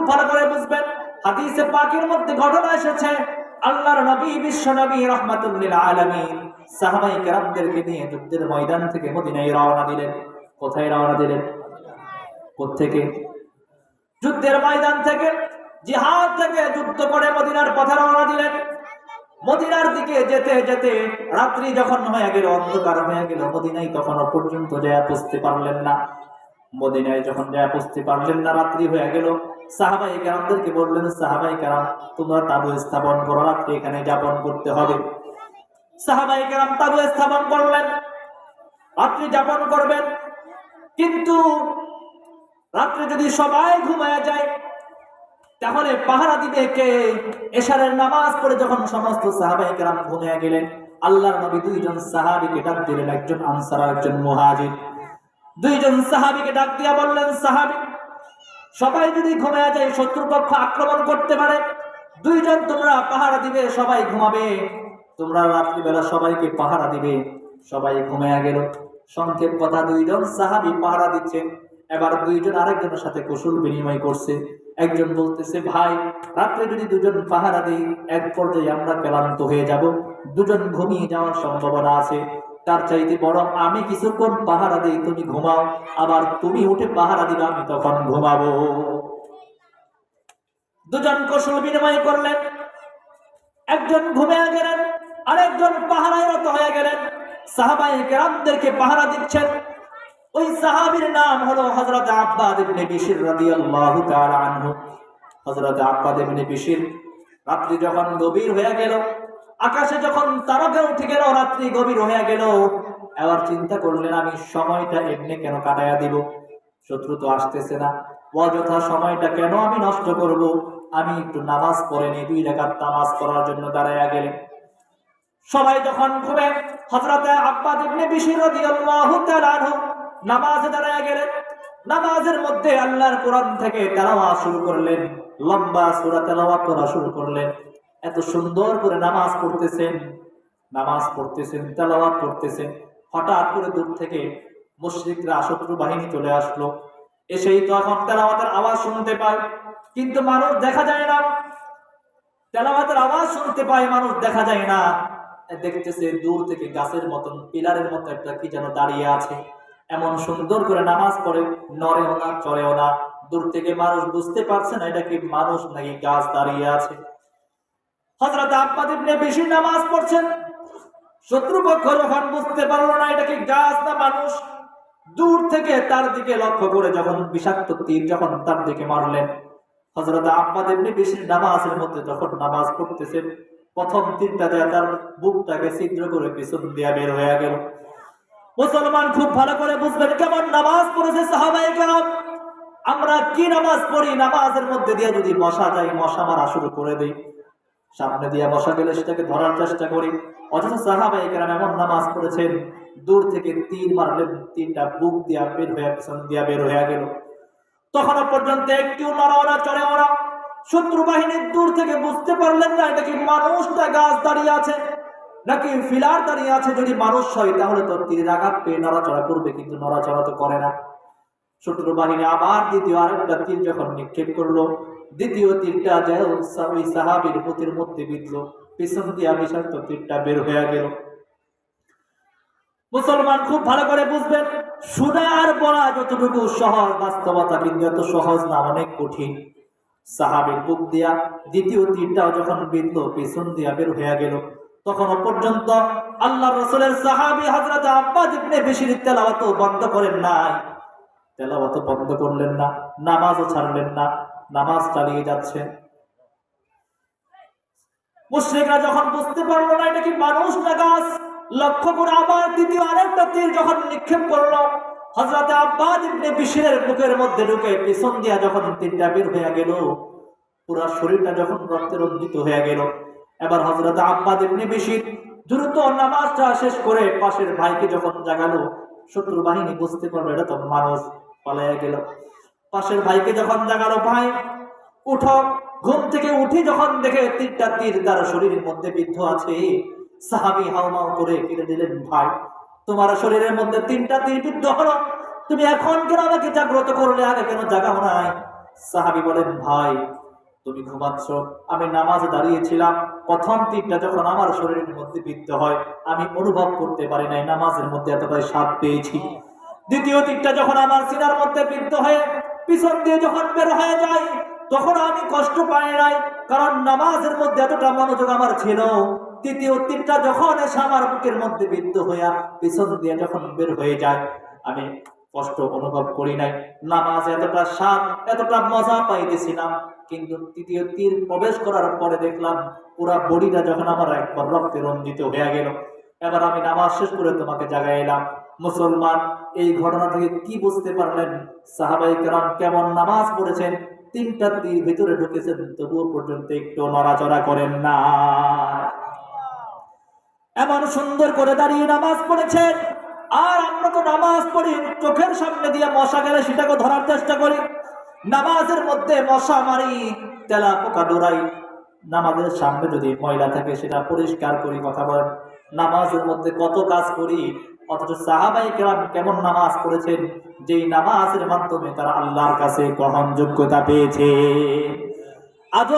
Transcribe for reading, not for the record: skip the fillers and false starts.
ভালো করে বুঝবেন, হাদিসে পাকের মধ্যে ঘটনা এসেছে, আল্লাহর নবী বিশ্ব নবী রাহমাতুল লিল আলামিন সাহাবায়ে কেরামদেরকে নিয়ে যুদ্ধের ময়দান থেকে মদিনায় রওনা দিলেন। কোথায় রওনা দিলেন? কোত্থেকে? যুদ্ধের ময়দান থেকে, জিহাদ থেকে যুদ্ধ করে মদিনার পথে রওনা দিলেন। মদিনার দিকে যেতে যেতে রাত্রি যখন হয়ে গেল, অন্ধকার হয়ে গেল, মদিনায় তখনও পর্যন্ত যায় পৌঁছতে পারলেন না। মদিনায় যখন যায় পৌঁছতে পারলেন না, রাত্রি হয়ে গেল। সাহাবায়ে কেরামদেরকে বললেন, সাহাবায়ে কেরাম তোমরা তাঁবু স্থাপন করো, রাত্রি এখানে যাপন করতে হবে। সাহাবায়ে কেরাম তাঁবু স্থাপন করলেন, রাত্রি যাপন করবেন। কিন্তু রাত্রে যদি সবাই ঘুমায় যায় তাহলে পাহারা দিবে কে? এশারের নামাজ পড়ে যখন সমস্ত সাহাবায়ে কেরাম ঘুমিয়ে গেলেন, আল্লাহর নবী দুইজন সাহাবীকে ডাক দিলেন, একজন আনসার আর একজন মুহাজির। দুইজন সাহাবীকে ডাক দিয়া বললেন, সাহাবী সবাই যদি ঘুমিয়ে যায় শত্রুপক্ষ আক্রমণ করতে পারে, দুইজন তোমরা পাহারা দিবে, সবাই ঘুমাবে, তোমরা রাত্রিবেলা সবাইকে পাহারা দিবে। সবাই ঘুমিয়ে গেল। সংক্ষেপ কথা, দুইজন সাহাবী পাহারা দিচ্ছে। এবার দুইজন আরেকজনের সাথে কুশল বিনিময় করছে। একজন বলতেছে, ভাই রাত্রে যদি দুজন পাহারা দেই এক পর্যায়ে আমরা ক্লান্ত হয়ে যাব, দুজন ঘুমিয়ে যাওয়ার সম্ভাবনা আছে, তার চাইতে বরং আমি কিছুক্ষণ পাহারা দেই, তুমি ঘুমাও, আবার তুমি উঠে পাহারা দিবে, আমি তখন ঘুমাবো। দুজন কুশল বিনিময় করলেন, একজন ঘুমিয়ে গেলেন, আরেকজন পাহারায় রত হয়ে গেলেন, সাহাবায়ে কেরামদেরকে পাহারা দিচ্ছেন। ওই সাহাবীর নাম হলো হযরত আব্বাদ ইবনে বিশর রাদিয়াল্লাহু তাআলা আনহু। হযরত আব্বাদ ইবনে বিশর, রাত্রি যখন গভীর হয়ে গেল, আকাশে যখন তারকা উঠে গেল, রাত্রি গভীর হয়ে গেল, এবার চিন্তা করলেন আমি সময়টা এমনি কেন কাটায়া দিব, শত্রু তো আসতেছে না, অযথা সময়টা কেন আমি নষ্ট করব, আমি একটু নামাজ পড়ে নিই। 2 রাকাত নামাজ পড়ার জন্য দাঁড়ায়া গেলেন। সবাই যখন ঘুমে, হযরত আব্বাদ ইবনে বিশর রাদিয়াল্লাহু তাআলা আনহু নামাজে দাঁড়ায় গেলেন। নামাজের মধ্যে আল্লাহর কোরআন থেকে তেলাওয়াত শুরু করলেন, লম্বা সূরা তেলাওয়াত করা শুরু করলেন। এত সুন্দর করে নামাজ পড়তেছেন, তেলাওয়াত করতেছেন। হঠাৎ করে দূর থেকে মুশরিকরা, শত্রু বাহিনী চলে আসলো। এসেই তখন তেলাওয়াতের আওয়াজ শুনতে পায়, কিন্তু মানুষ দেখা যায় না। তেলাওয়াতের আওয়াজ শুনতে পায়, মানুষ দেখা যায় না। দেখতেছে দূর থেকে গাছের মতন, পিলারের মতো একটা কি যেন দাঁড়িয়ে আছে। এমন সুন্দর করে নামাজ পড়ে, নড়েও না চড়েও না। দূর থেকে মানুষ বুঝতে পারছে না এটা কি মানুষ নাকি গাছ দাঁড়িয়ে আছে। হযরত আব্বাদ ইবনে বিশর নামাজ পড়ছেন, শত্রুপক্ষ যখন বুঝতে পারলো না এটা কি গাছ না মানুষ, দূর থেকে তার দিকে লক্ষ্য করে যখন বিষাক্ত তীর যখন তার দিকে মারলেন। হযরত আব্বাদ ইবনে বিশর নামাজের মধ্যে যখন নামাজ পড়তেছেন, প্রথম তীরটা যায় তার বুকটাকে ছিদ্র করে পিছন দিয়ে বের হয়ে গেল। মুসলমান খুব ভালো করে বুঝবেন কেমন নামাজ পড়েছে সাহাবায়ে কেরাম। আমরা কি নামাজ পড়ি, নামাজের মধ্যে দিয়ে যদি মশা যায়, মশা মারা শুরু করে দেই, সামনে দিয়ে মশা গেলে সেটাকে ধরার চেষ্টা করি। অথচ সাহাবায়ে কেরাম এমন নামাজ পড়েছেন, দূর থেকে তীর মারলেন, তীরটা বুক দিয়া বের হয়ে পিছন দিয়া বের হয়ে গেল। তখনও পর্যন্ত একটু নড়াও না চড়েও না। শত্রু বাহিনীর দূর থেকে বুঝতে পারলেন না এটা কি মানুষটা গাছ দাঁড়িয়ে আছে নাকি ফিলার দাঁড়িয়ে আছে। যদি মানুষ হয় তাহলে তো তীরের আঘাত পেয়ে নড়াচড়া করবে, কিন্তু নড়াচড়া তো করে না। শত্রু বাহিনী আবার দ্বিতীয় আরেকটা তীর যখন নিক্ষেপ করলো, দ্বিতীয় তীরটা যায় ওই সাহাবীর বুকের মধ্যে বিঁধলো, পিছন দিয়ে বিষাক্ত তীরটা বের হয়ে গেল। মুসলমান খুব ভালো করে বুঝবেন, শোনা আর বলা যতটুকু সহজ, বাস্তবতা কিন্তু এত সহজ না, অনেক কঠিন। সাহাবীর বুক দিয়া দ্বিতীয় তীরটাও যখন বিঁধলো, পিছন দিয়া বের হয়ে গেল। তখনও পর্যন্ত আল্লাহর রাসূলের সাহাবী হযরত আব্বাদ ইবনে বিশর তেলাওয়াত বন্ধ করেন নাই, তেলাওয়াত বন্ধ করলেন না, নামাজও ছাড়লেন না, নামাজ চালিয়ে যাচ্ছেন। মুশরিকরা যখন বুঝতে পারলো না এটা কি মানুষ না গাছ, লক্ষ্য করে আবার দ্বিতীয় আরেকটা তীর যখন নিক্ষেপ করলো, হযরত আব্বাদ ইবনে বিশরের বুকের মধ্যে ঢুকে পিছন দিয়া যখন তীরটা বের হয়ে গেল, পুরো শরীরটা যখন রক্তে রঞ্জিত হয়ে গেল। এবার হযরত আব্বাদ ইবনে বিশর দ্রুত নামাজটা শেষ করে পাশের ভাইকে যখন জাগালো, শত্রু বাহিনী বুঝতে পারলো এটা তো মানুষ, পালায়া গেল। পাশের ভাইকে যখন জাগালো, ভাই উঠো। ঘুম থেকে উঠে যখন দেখে তীরটা তীর তার শরীরের মধ্যে বিদ্ধ আছে, সাহাবী হাউমাউ করে কেঁদে দিলেন, ভাই তোমার শরীরের মধ্যে 3টা তীর বিদ্ধ হলো, তুমি এখন কেন আমাকে জাগ্রত করলে, আগে কেন জাগাও নাই? সাহাবী বলেন, ভাই তুমি ঘুমাচ্ছ, আমি নামাজে দাঁড়িয়েছিলাম, প্রথম তীরটা যখন আমার শরীরের মধ্যে বিদ্ধ হয় আমি অনুভব করতে পারি নাই নামাজের মধ্যে এতটাই স্বাদ পেয়েছি। দ্বিতীয় তীরটা যখন আমার সিনার মধ্যে বিদ্ধ হয়ে পিছন দিয়ে যখন বের হয়ে যায় তখন আমি কষ্ট পাই নাই, কারণ নামাজের মধ্যে এতটা মনোযোগ আমার ছিল। তৃতীয় তীরটা যখন এসে আমার বুকের মধ্যে বিদ্ধ হইয়া পিছন দিয়ে যখন বের হয়ে যায় আমি কষ্ট অনুভব করি নাই। নামাজ এতটা স্বাদ এতটা মজা পাইতেছিলাম, কিন্তু তৃতীয় তীর প্রবেশ করার পরে দেখলাম পুরা বডিটা যখন আমার একবার রক্তে রঞ্জিত হয়ে গেল। এবার আমি নামাজ শেষ করে তোমাকে জাগাইলাম। মুসলমান, এই ঘটনা থেকে কি বুঝতে পারলেন? সাহাবায়ে কেরাম কেমন নামাজ পড়েছেন, তিনটা তীর ভিতরে ঢুকেছেন তবুও পর্যন্ত একটু নড়াচড়া করেন না। এমন সুন্দর করে দাঁড়িয়ে নামাজ পড়েছেন। আর আমরা তো নামাজ পড়ি চোখের সামনে দিয়ে মশা গেলে সেটাকে ধরার চেষ্টা করি, নামাজের মধ্যে মশা মারি, তেলা পোকা দৌড়াই, নামাজের সামনে যদি ময়লা থাকে সেটা পরিষ্কার করি। কথা বলেন, নামাজের মধ্যে কত কাজ করি, অথচ সাহাবায়ে কেরাম কেমন নামাজ পড়েছেন, যেই নামাজের মাধ্যমে তারা আল্লাহর কাছে গ্রহণযোগ্যতা পেয়েছে। আজও